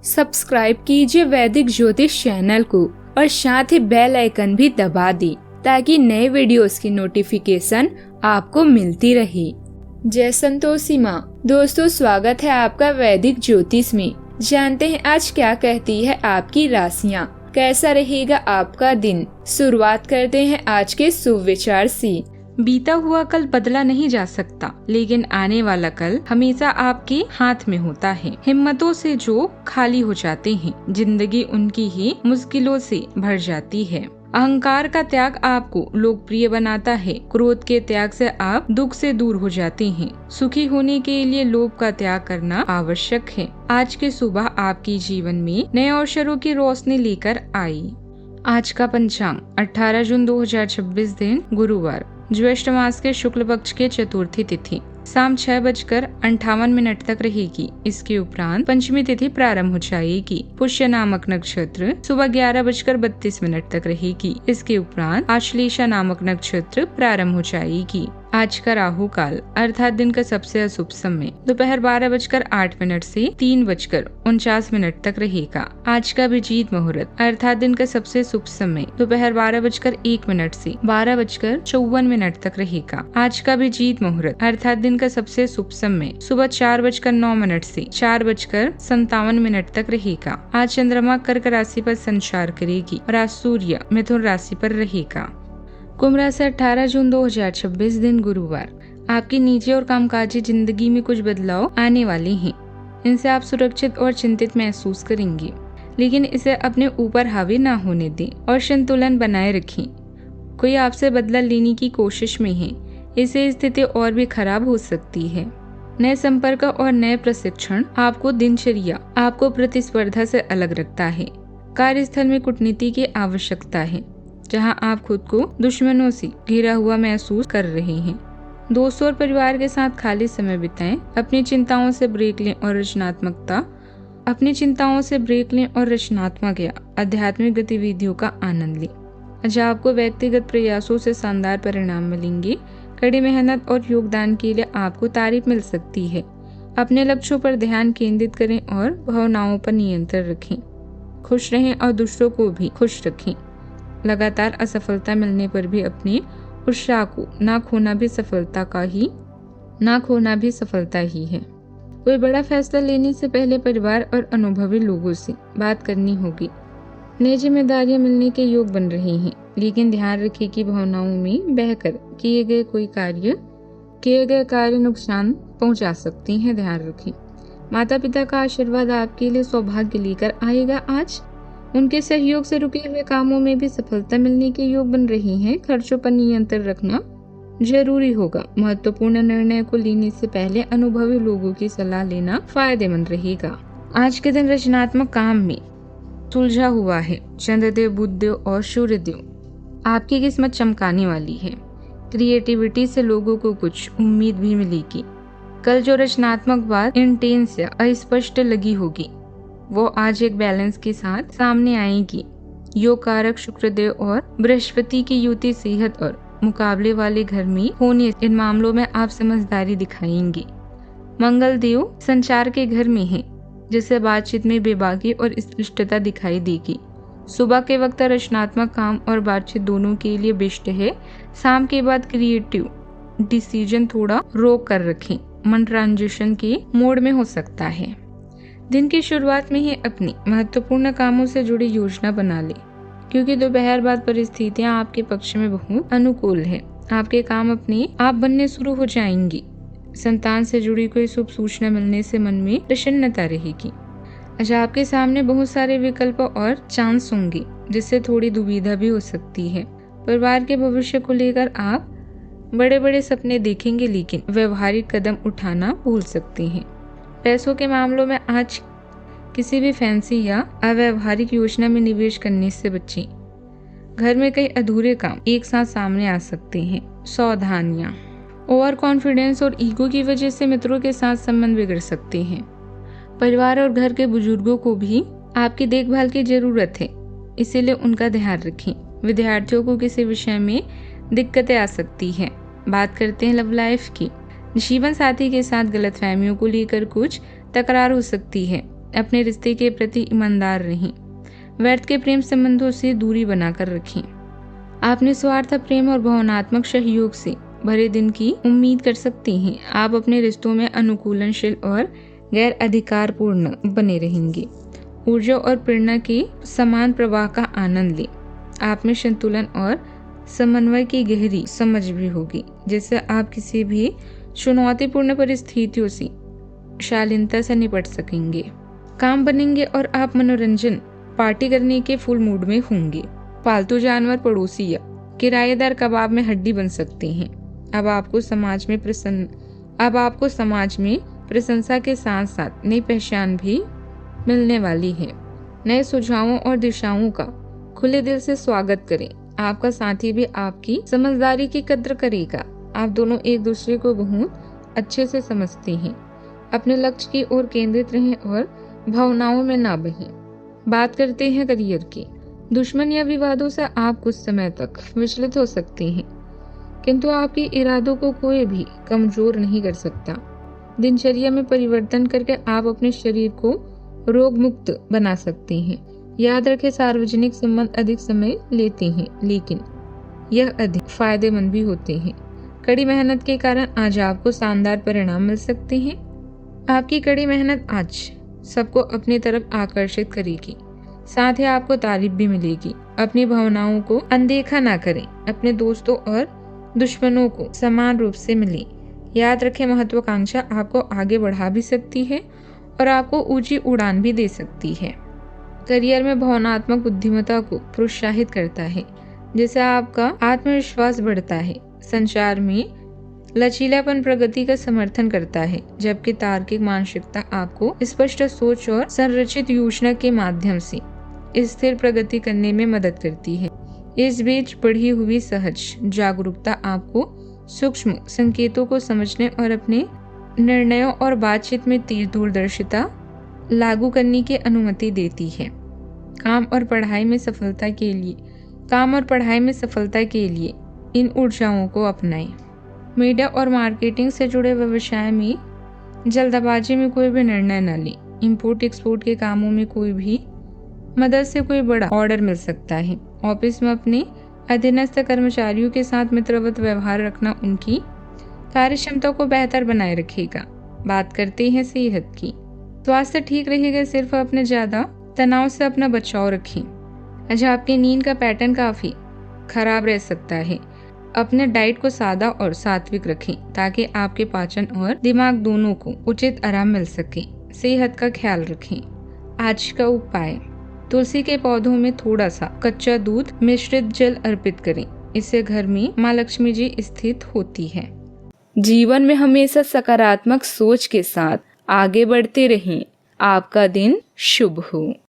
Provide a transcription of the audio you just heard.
Subscribe कीजिए वैदिक ज्योतिष चैनल को और साथ ही बेल आइकन भी दबा दी ताकि नए वीडियोस की नोटिफिकेशन आपको मिलती रहे। जय संतोषी माँ। दोस्तों, स्वागत है आपका वैदिक ज्योतिष में। जानते हैं आज क्या कहती है आपकी राशियाँ, कैसा रहेगा आपका दिन। शुरुआत करते हैं आज के शुभ विचार से। बीता हुआ कल बदला नहीं जा सकता, लेकिन आने वाला कल हमेशा आपके हाथ में होता है। हिम्मतों से जो खाली हो जाते हैं, जिंदगी उनकी ही मुश्किलों से भर जाती है। अहंकार का त्याग आपको लोकप्रिय बनाता है। क्रोध के त्याग से आप दुख से दूर हो जाते हैं। सुखी होने के लिए लोभ का त्याग करना आवश्यक है। आज की सुबह आपके जीवन में नए अवसरों की रोशनी लेकर आई। आज का पंचांग 18 जून 2026 दिन गुरुवार, ज्येष्ठ मास के शुक्ल पक्ष के चतुर्थी तिथि शाम 6:58 तक रहेगी। इसके उपरांत पंचमी तिथि प्रारंभ हो जाएगी। पुष्य नामक नक्षत्र सुबह 11:32 तक रहेगी। इसके उपरांत आश्लेषा नामक नक्षत्र प्रारंभ हो जाएगी। आज का राहु काल अर्थात दिन का सबसे अशुभ समय दोपहर 12:08 से 3:49 तक रहेगा। आज का अभिजीत मुहूर्त अर्थात दिन का सबसे शुभ समय दोपहर 12:01 से 12:54 तक रहेगा। आज का अभिजीत मुहूर्त अर्थात दिन का सबसे शुभ समय सुबह 4:09 से 4:57 तक रहेगा। आज चंद्रमा कर्क राशि पर संचार करेगी और आज सूर्य मिथुन राशि पर रहेगा। कुंभ राशि 18 जून 2026 दिन गुरुवार, आपकी निजी और कामकाजी जिंदगी में कुछ बदलाव आने वाले हैं। इनसे आप सुरक्षित और चिंतित महसूस करेंगे, लेकिन इसे अपने ऊपर हावी न होने दें और संतुलन बनाए रखें। कोई आपसे बदला लेने की कोशिश में है, इससे स्थिति और भी खराब हो सकती है। नए संपर्क और नए प्रशिक्षण आपको दिनचर्या आपको प्रतिस्पर्धा से अलग रखता है। कार्यस्थल में कूटनीति की आवश्यकता है, जहां आप खुद को दुश्मनों से घिरा हुआ महसूस कर रहे हैं। दोस्तों और परिवार के साथ खाली समय बिताएं। अपनी चिंताओं से ब्रेक लें और रचनात्मक या आध्यात्मिक गतिविधियों का आनंद लें। आज आपको व्यक्तिगत प्रयासों से शानदार परिणाम मिलेंगे। कड़ी मेहनत और योगदान के लिए आपको तारीफ मिल सकती है। अपने लक्ष्यों पर ध्यान केंद्रित करें और भावनाओं पर नियंत्रण रखें। खुश रहें और दूसरों को भी खुश रखें। लगातार असफलता मिलने पर भी अपने उत्साह को ना खोना भी सफलता ही है। कोई बड़ा फैसला लेने से पहले परिवार और अनुभवी लोगों से बात करनी होगी। नई जिम्मेदारियां मिलने के योग बन रहे हैं, लेकिन ध्यान रखें कि भावनाओं में बहकर किए गए कार्य नुकसान पहुंचा सकते हैं। ध्यान रखें। माता पिता का आशीर्वाद आपके लिए सौभाग्य लेकर आएगा। आज उनके सहयोग से रुके हुए कामों में भी सफलता मिलने के योग बन रहे हैं। खर्चों पर नियंत्रण रखना जरूरी होगा। महत्वपूर्ण निर्णय को लेने से पहले अनुभवी लोगों की सलाह लेना फायदेमंद रहेगा। आज के दिन रचनात्मक काम में सुलझा हुआ है। चंद्रदेव, बुधदेव और सूर्यदेव आपकी किस्मत चमकाने वाली है। क्रिएटिविटी से लोगों को कुछ उम्मीद भी मिलेगी। कल जो रचनात्मक बात इंटेंस या अस्पष्ट लगी होगी, वो आज एक बैलेंस के साथ सामने आएगी। योग कारक शुक्रदेव और बृहस्पति की युति सेहत और मुकाबले वाले घर में होने इन मामलों में आप समझदारी दिखाएंगे। मंगल देव संचार के घर में है, जिससे बातचीत में बेबाकी और स्पष्टता दिखाई देगी। सुबह के वक्त रचनात्मक काम और बातचीत दोनों के लिए बेस्ट है। शाम के बाद क्रिएटिव डिसीजन थोड़ा रोक कर रखें। मन ट्रांजिशन के मोड में हो सकता है। दिन की शुरुआत में ही अपनी महत्वपूर्ण कामों से जुड़ी योजना बना ले, क्योंकि दोपहर बाद परिस्थितियां आपके पक्ष में बहुत अनुकूल है। आपके काम अपने आप बनने शुरू हो जाएंगी। संतान से जुड़ी कोई शुभ सूचना मिलने से मन में प्रसन्नता रहेगी। आज आपके सामने बहुत सारे विकल्प और चांस होंगे, जिससे थोड़ी दुविधा भी हो सकती है। परिवार के भविष्य को लेकर आप बड़े बड़े सपने देखेंगे, लेकिन व्यवहारिक कदम उठाना भूल सकते हैं। पैसों के मामलों में आज किसी भी फैंसी या अव्यवहारिक योजना में निवेश करने से बचें। घर में कई अधूरे काम एक साथ सामने आ सकते हैं। सावधानियां। ओवर कॉन्फिडेंस और ईगो की वजह से मित्रों के साथ संबंध बिगड़ सकते हैं। परिवार और घर के बुजुर्गों को भी आपकी देखभाल की जरूरत है, इसीलिए उनका ध्यान रखें। विद्यार्थियों को किसी विषय में दिक्कतें आ सकती हैं। बात करते हैं लव लाइफ की। जीवन साथी के साथ गलतफहमियों को लेकर कुछ तकरार हो सकती है। अपने रिश्ते के प्रति ईमानदार रहें। व्यर्थ के प्रेम संबंधों से दूरी बनाकर रखें। आप निस्वार्थ प्रेम और भावनात्मक सहयोग से भरे दिन की उम्मीद कर सकते हैं। आप अपने रिश्तों में अनुकूलनशील और गैर अधिकारपूर्ण बने रहेंगे। ऊर्जा और प्रेरणा के समान प्रवाह का आनंद लें। आप में संतुलन और समन्वय की गहरी समझ भी होगी, जिससे आप किसी भी चुनौतीपूर्ण परिस्थितियों से शालीनता से निपट सकेंगे। काम बनेंगे और आप मनोरंजन पार्टी करने के फुल मूड में होंगे। पालतू जानवर पड़ोसी या किराएदार कबाब में हड्डी बन सकते हैं। अब आपको समाज में प्रशंसा के साथ साथ नई पहचान भी मिलने वाली है। नए सुझावों और दिशाओं का खुले दिल से स्वागत करें। आपका साथी भी आपकी समझदारी की कद्र करेगा। आप दोनों एक दूसरे को बहुत अच्छे से समझते हैं। अपने लक्ष्य की ओर केंद्रित रहें और भावनाओं में ना बहें। बात करते हैं करियर की। दुश्मन या विवादों से आप कुछ समय तक विचलित हो सकते हैं, किंतु आपके इरादों को कोई भी कमजोर नहीं कर सकता। दिनचर्या में परिवर्तन करके आप अपने शरीर को रोग मुक्त बना सकते हैं। याद रखें, सार्वजनिक संबंध अधिक समय लेते हैं, लेकिन यह अधिक फायदेमंद भी होते हैं। कड़ी मेहनत के कारण आज आपको शानदार परिणाम मिल सकते हैं। आपकी कड़ी मेहनत आज सबको अपनी तरफ आकर्षित करेगी, साथ ही आपको तारीफ भी मिलेगी। अपनी भावनाओं को अनदेखा ना करें। अपने दोस्तों और दुश्मनों को समान रूप से मिलें। याद रखें, महत्वाकांक्षा आपको आगे बढ़ा भी सकती है और आपको ऊंची उड़ान भी दे सकती है। करियर में भावनात्मक बुद्धिमत्ता को प्रोत्साहित करता है, जिससे आपका आत्मविश्वास बढ़ता है। संचार में लचीलापन प्रगति का समर्थन करता है, जबकि तार्किक मानसिकता आपको स्पष्ट सोच और संरचित योजना के माध्यम से स्थिर प्रगति करने में मदद करती है। इस बीच बढ़ी हुई सहज जागरूकता आपको सूक्ष्म संकेतों को समझने और अपने निर्णयों और बातचीत में तीव्र दूरदर्शिता लागू करने की अनुमति देती है। काम और पढ़ाई में सफलता के लिए इन ऊर्जाओं को अपनाएं। मीडिया और मार्केटिंग से जुड़े व्यवसाय में जल्दबाजी में कोई भी निर्णय न लें। इंपोर्ट एक्सपोर्ट के कामों में कोई भी मदद से कोई बड़ा ऑर्डर मिल सकता है। ऑफिस में अपने अधीनस्थ कर्मचारियों के साथ मित्रवत व्यवहार रखना उनकी कार्यक्षमता को बेहतर बनाए रखेगा। बात करते हैं सेहत की। स्वास्थ्य ठीक रहेगा, सिर्फ अपने ज्यादा तनाव से अपना बचाव रखें। आज आपकी नींद का पैटर्न काफी खराब रह सकता है। अपने डाइट को सादा और सात्विक रखें, ताकि आपके पाचन और दिमाग दोनों को उचित आराम मिल सके। सेहत का ख्याल रखें। आज का उपाय, तुलसी के पौधों में थोड़ा सा कच्चा दूध मिश्रित जल अर्पित करें। इससे घर में माँ लक्ष्मी जी स्थित होती है। जीवन में हमेशा सकारात्मक सोच के साथ आगे बढ़ते रहें। आपका दिन शुभ हो।